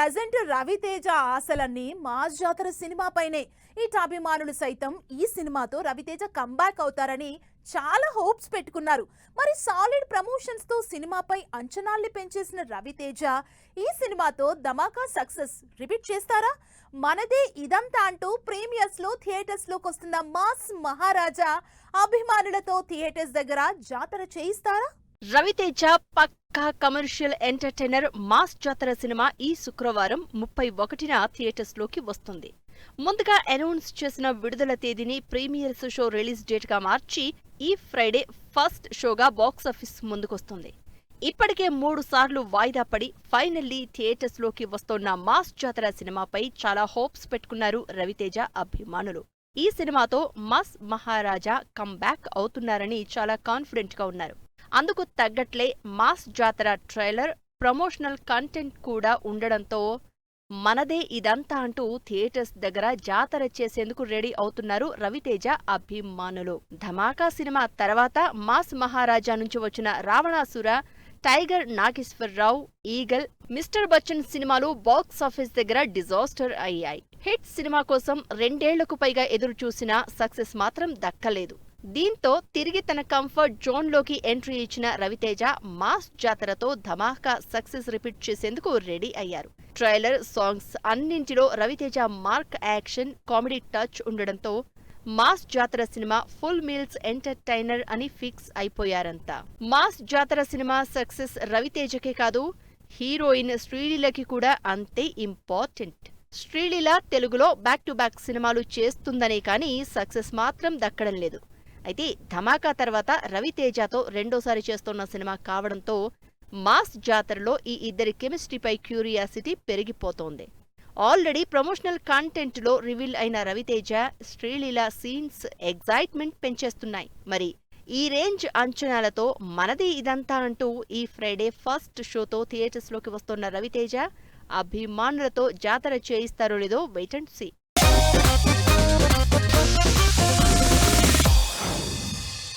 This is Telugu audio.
ప్రజెంట్ రవితేజ ఆశలన్నీ మాస్ జాతర సినిమాపైనే. ఇటు అభిమానులు సైతం ఈ సినిమాతో రవితేజ కంబ్యాక్ అవుతారని చాలా హోప్స్ పెట్టుకున్నారు. మరి సాలిడ్ ప్రమోషన్స్ తో సినిమాపై అంచనాల్ని పెంచేసిన రవితేజ ఈ సినిమాతో ధమాకా సక్సెస్ రిపీట్ చేస్తారా? మనదే ఇదంతా అంటూ ప్రీమియర్స్ లో థియేటర్స్ లోకి వస్తున్న మాస్ మహారాజా అభిమానులతో థియేటర్స్ దగ్గర జాతర చేయిస్తారా? రవితేజ పక్కా commercial entertainer mass Jathara cinema ఈ శుక్రవారం 31న థియేటర్స్ లోకి వస్తుంది. ముందుగా అనౌన్స్ చేసిన విడుదల తేదీని ప్రీమియర్స్ షో రిలీజ్ డేట్ గా మార్చి ఈ ఫ్రైడే ఫస్ట్ షోగా బాక్సాఫీస్ ముందుకొస్తుంది. ఇప్పటికే 3 సార్లు వాయిదా పడి ఫైనల్లీ థియేటర్స్ లోకి వస్తోన్న మాస్ జాతర సినిమాపై చాలా హోప్స్ పెట్టుకున్నారు రవితేజ అభిమానులు. ఈ సినిమాతో మాస్ మహారాజా కంబ్యాక్ అవుతున్నారని చాలా కాన్ఫిడెంట్ గా ఉన్నారు. అందుకు తగ్గట్లే మాస్ జాతర ట్రైలర్, ప్రమోషనల్ కంటెంట్ కూడా ఉండడంతో మనదే ఇదంతా అంటూ థియేటర్స్ దగ్గర జాతర చేసేందుకు రెడీ అవుతున్నారు రవితేజ అభిమానులు. ధమాకా సినిమా తర్వాత మాస్ మహారాజా నుంచి వచ్చిన Ravanasura, tiger Nageswararao, eagle, mister Bachchan సినిమాలు బాక్సాఫీస్ దగ్గర డిజాస్టర్ అయ్యాయి. హిట్ సినిమా కోసం 2 ఏళ్లకు పైగా ఎదురు చూసినా సక్సెస్ మాత్రం దక్కలేదు. దీంతో తిరిగి తన కంఫర్ట్ జోన్లోకి ఎంట్రీ ఇచ్చిన రవితేజ మాస్ జాతరతో ధమాకా సక్సెస్ రిపీట్ చేసేందుకు రెడీ అయ్యారు. ట్రైలర్, సాంగ్స్ అన్నింటిలో Raviteja mark action, comedy touch ఉండడంతో mass Jathara cinema full meals entertainer అని ఫిక్స్ అయిపోయారంతా. మాస్ జాతర సినిమా సక్సెస్ రవితేజకే కాదు, హీరోయిన్ శ్రీలీలకి కూడా అంతే ఇంపార్టెంట్. శ్రీలీల తెలుగులో బ్యాక్ టు బ్యాక్ సినిమాలు చేస్తుందనే కానీ సక్సెస్ మాత్రం దక్కడం లేదు. అయితే ధమాకా తర్వాత రవితేజతో రెండోసారి చేస్తున్న సినిమా కావడంతో మాస్ జాతరలో ఈ ఇద్దరి కెమిస్ట్రీపై క్యూరియాసిటీ పెరిగిపోతోంది. ఆల్రెడీ ప్రమోషనల్ కంటెంట్ లో రివీల్ అయిన రవితేజ, శ్రీలీల సీన్స్ ఎగ్జైట్మెంట్ పెంచేస్తున్నాయి. మరి ఈ రేంజ్ అంచనాలతో మనది ఇదంతా అంటూ ఈ ఫ్రైడే ఫస్ట్ షోతో థియేటర్స్ లోకి వస్తున్న రవితేజ అభిమానులతో జాతర చేయిస్తారో లేదో వెయిట్ అండ్ సీ.